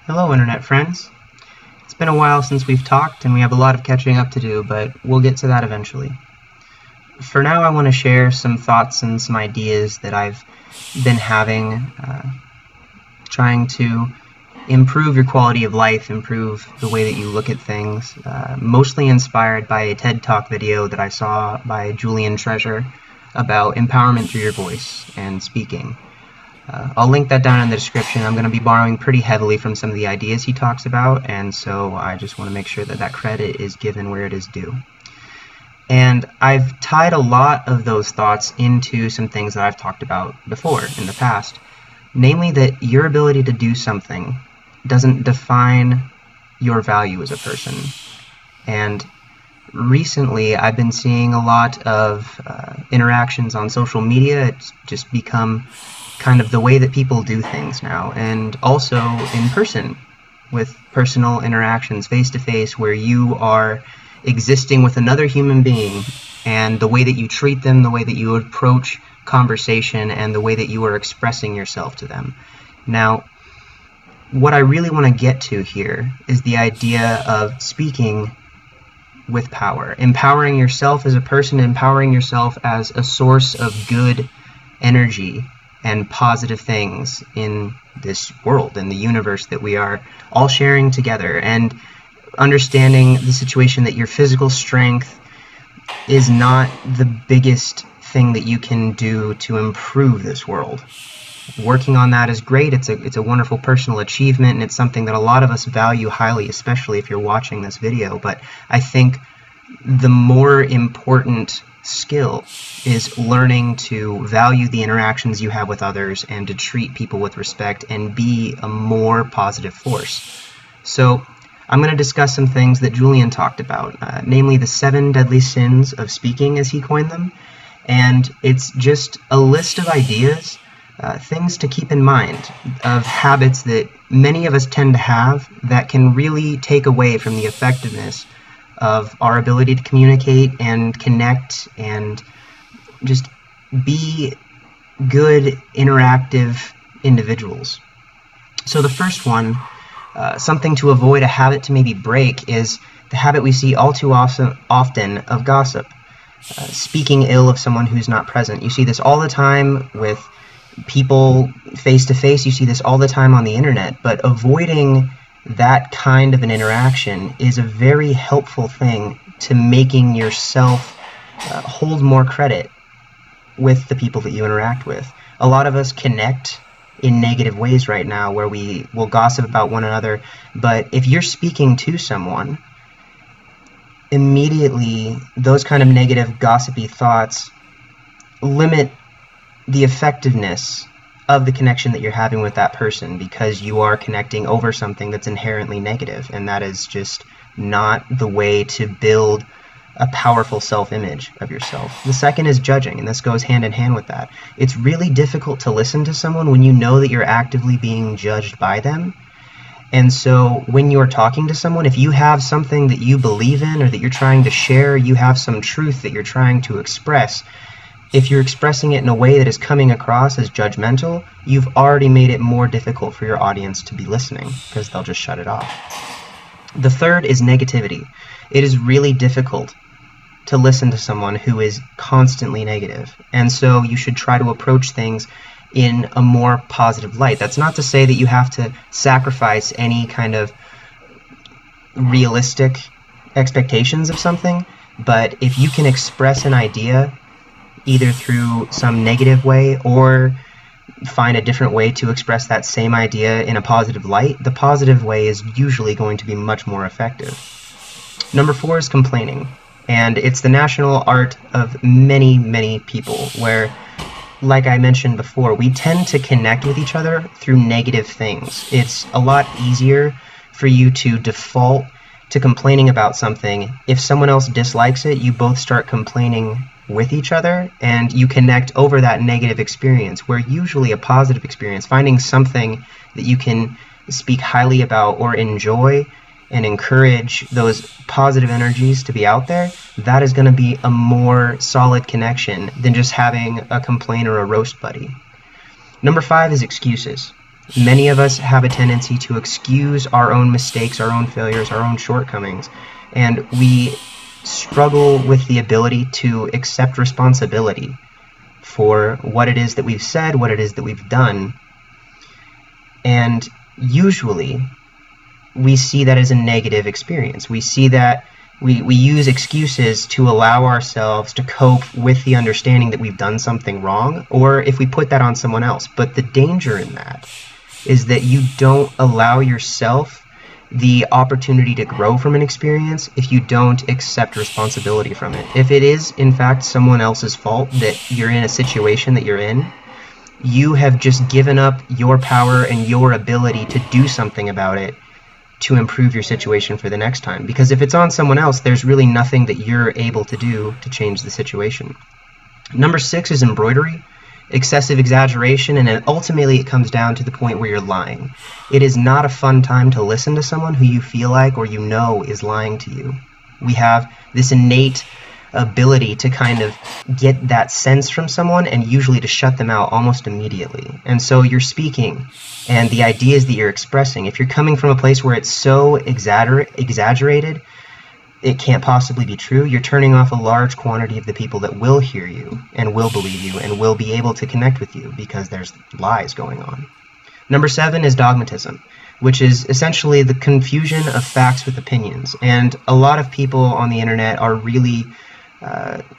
Hello, Internet friends. It's been a while since we've talked, and we have a lot of catching up to do, but we'll get to that eventually. For now, I want to share some thoughts and some ideas that I've been having, trying to improve your quality of life, improve the way that you look at things, mostly inspired by a TED Talk video that I saw by Julian about empowerment through your voice and speaking. I'll link that down in the description. I'm going to be borrowing pretty heavily from some of the ideas he talks about, and so I just want to make sure that that credit is given where it is due. And I've tied a lot of those thoughts into some things that I've talked about before in the past, namely that your ability to do something doesn't define your value as a person. And recently I've been seeing a lot of interactions on social media. It's just become kind of the way that people do things now, and also in person with personal interactions face-to-face, where you are existing with another human being, and the way that you treat them, the way that you approach conversation, and the way that you are expressing yourself to them. Now, what I really want to get to here is the idea of speaking with power, empowering yourself as a person, empowering yourself as a source of good energy and positive things in this world, in the universe that we are all sharing together, and understanding the situation that your physical strength is not the biggest thing that you can do to improve this world. Working on that is great. It's a wonderful personal achievement, and it's something that a lot of us value highly, especially if you're watching this video. But I think the more important skill is learning to value the interactions you have with others and to treat people with respect and be a more positive force. So I'm going to discuss some things that Julian talked about, namely the 7 deadly sins of speaking, as he coined them. And it's just a list of ideas, things to keep in mind, of habits that many of us tend to have that can really take away from the effectiveness of our ability to communicate and connect and just be good, interactive individuals. So the first one, something to avoid, a habit to maybe break, is the habit we see all too often of gossip. Speaking ill of someone who's not present. You see this all the time with people face-to-face. You see this all the time on the internet. But avoiding that kind of an interaction is a very helpful thing to making yourself hold more credit with the people that you interact with. A lot of us connect in negative ways right now, where we will gossip about one another, but if you're speaking to someone, immediately those kind of negative gossipy thoughts limit the effectiveness of the connection that you're having with that person, because you are connecting over something that's inherently negative, and that is just not the way to build a powerful self-image of yourself. The second is judging, and this goes hand in hand with that. It's really difficult to listen to someone when you know that you're actively being judged by them. And so when you're talking to someone, if you have something that you believe in or that you're trying to share, you have some truth that you're trying to express, if you're expressing it in a way that is coming across as judgmental, you've already made it more difficult for your audience to be listening, because they'll just shut it off. The third is negativity. It is really difficult to listen to someone who is constantly negative, and so you should try to approach things in a more positive light. That's not to say that you have to sacrifice any kind of realistic expectations of something, but if you can express an idea either through some negative way or find a different way to express that same idea in a positive light, the positive way is usually going to be much more effective. Number 4 is complaining, and it's the national art of many, many people, where, like I mentioned before, we tend to connect with each other through negative things. It's a lot easier for you to default to complaining about something. If someone else dislikes it, you both start complaining with each other, and you connect over that negative experience, where usually a positive experience, finding something that you can speak highly about or enjoy and encourage those positive energies to be out there, that is going to be a more solid connection than just having a complaint or a roast buddy. Number 5 is excuses. Many of us have a tendency to excuse our own mistakes, our own failures, our own shortcomings, and we struggle with the ability to accept responsibility for what it is that we've said, what it is that we've done. And usually we see that as a negative experience. We see that we use excuses to allow ourselves to cope with the understanding that we've done something wrong, or if we put that on someone else. But the danger in that is that you don't allow yourself the opportunity to grow from an experience if you don't accept responsibility from it. If it is, in fact, someone else's fault that you're in a situation that you're in, you have just given up your power and your ability to do something about it to improve your situation for the next time. Because if it's on someone else, there's really nothing that you're able to do to change the situation. Number 6 is embroidery, excessive exaggeration, and ultimately it comes down to the point where you're lying. It is not a fun time to listen to someone who you feel like or you know is lying to you. We have this innate ability to kind of get that sense from someone and usually to shut them out almost immediately. And so you're speaking and the ideas that you're expressing, if you're coming from a place where it's so exaggerated, it can't possibly be true, you're turning off a large quantity of the people that will hear you and will believe you and will be able to connect with you because there's lies going on. Number 7 is dogmatism, which is essentially the confusion of facts with opinions. And a lot of people on the internet are really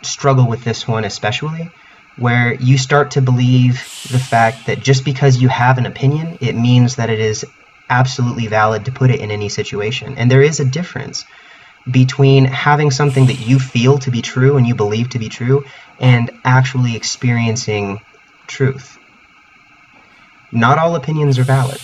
struggle with this one especially, where you start to believe the fact that just because you have an opinion, it means that it is absolutely valid to put it in any situation. And there is a difference between having something that you feel to be true and you believe to be true and actually experiencing truth. Not all opinions are valid.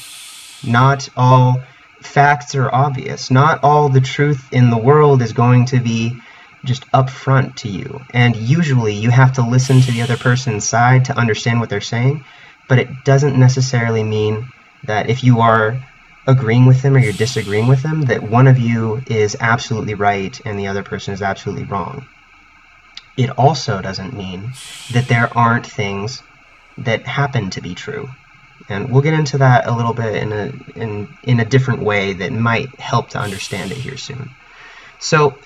Not all facts are obvious. Not all the truth in the world is going to be just upfront to you. And usually you have to listen to the other person's side to understand what they're saying, but it doesn't necessarily mean that if you are agreeing with them or you're disagreeing with them, that one of you is absolutely right and the other person is absolutely wrong. It also doesn't mean that there aren't things that happen to be true. And we'll get into that a little bit in a different way that might help to understand it here soon. So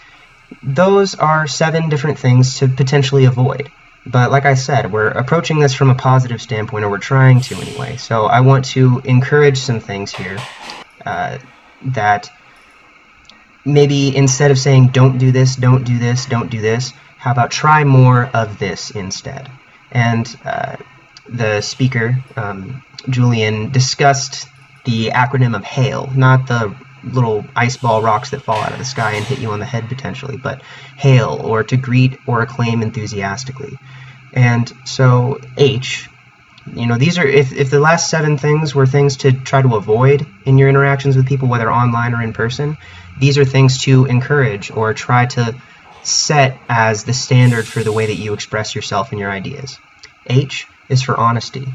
those are 7 different things to potentially avoid. But like I said, we're approaching this from a positive standpoint, or we're trying to anyway. So I want to encourage some things here that maybe instead of saying don't do this, don't do this, don't do this, how about try more of this instead? And the speaker, Julian, discussed the acronym of HAIL, not the little ice ball rocks that fall out of the sky and hit you on the head potentially, but hail, or to greet or acclaim enthusiastically. And so H, you know, these are, if the last 7 things were things to try to avoid in your interactions with people, whether online or in person, these are things to encourage or try to set as the standard for the way that you express yourself and your ideas. H is for honesty,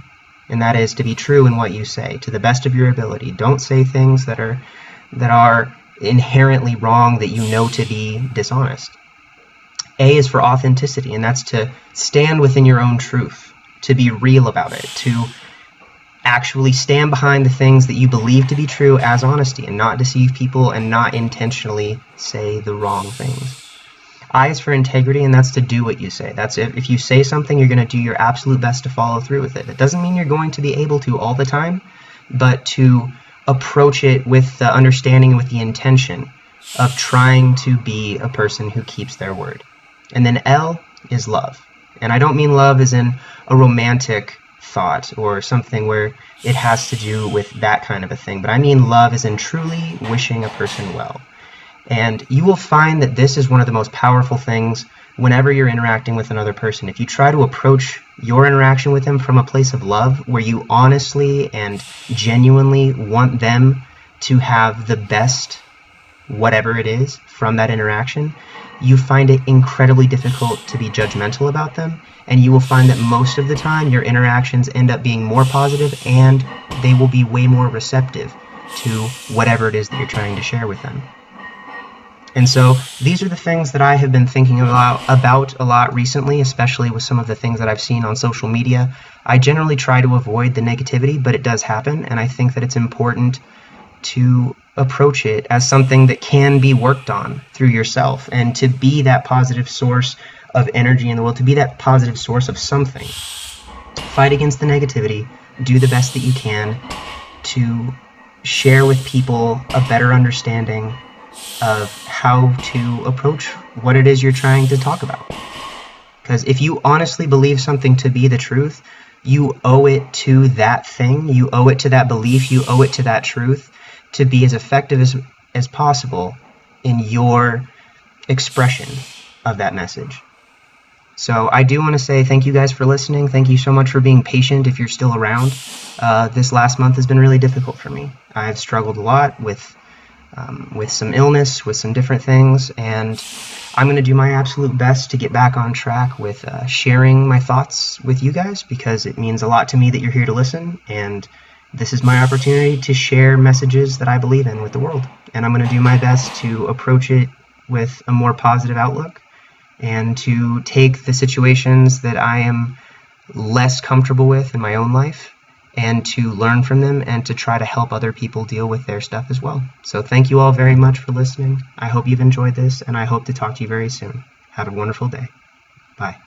and that is to be true in what you say to the best of your ability. Don't say things that are inherently wrong that you know to be dishonest. A is for authenticity, and that's to stand within your own truth, to be real about it, to actually stand behind the things that you believe to be true as honesty and not deceive people and not intentionally say the wrong things. I is for integrity, and that's to do what you say. That's if you say something, you're going to do your absolute best to follow through with it. It doesn't mean you're going to be able to all the time, but to approach it with the understanding and with the intention of trying to be a person who keeps their word. And then L is love. And I don't mean love as in a romantic thought or something where it has to do with that kind of a thing, but I mean love as in truly wishing a person well. And you will find that this is one of the most powerful things whenever you're interacting with another person. If you try to approach your interaction with them from a place of love, where you honestly and genuinely want them to have the best whatever it is from that interaction, you find it incredibly difficult to be judgmental about them, and you will find that most of the time your interactions end up being more positive and they will be way more receptive to whatever it is that you're trying to share with them. And so these are the things that I have been thinking about a lot recently, especially with some of the things that I've seen on social media. I generally try to avoid the negativity, but it does happen, and I think that it's important to approach it as something that can be worked on through yourself, and to be that positive source of energy in the world, to be that positive source of something. Fight against the negativity, do the best that you can to share with people a better understanding of how to approach what it is you're trying to talk about. Because if you honestly believe something to be the truth, you owe it to that thing, you owe it to that belief, you owe it to that truth to be as effective as possible in your expression of that message. So I do want to say thank you guys for listening. Thank you so much for being patient if you're still around. This last month has been really difficult for me. I've struggled a lot with some illness, with some different things, and I'm going to do my absolute best to get back on track with sharing my thoughts with you guys, because it means a lot to me that you're here to listen, and this is my opportunity to share messages that I believe in with the world. And I'm going to do my best to approach it with a more positive outlook, and to take the situations that I am less comfortable with in my own life and to learn from them and to try to help other people deal with their stuff as well. So thank you all very much for listening. I hope you've enjoyed this, and I hope to talk to you very soon. Have a wonderful day. Bye.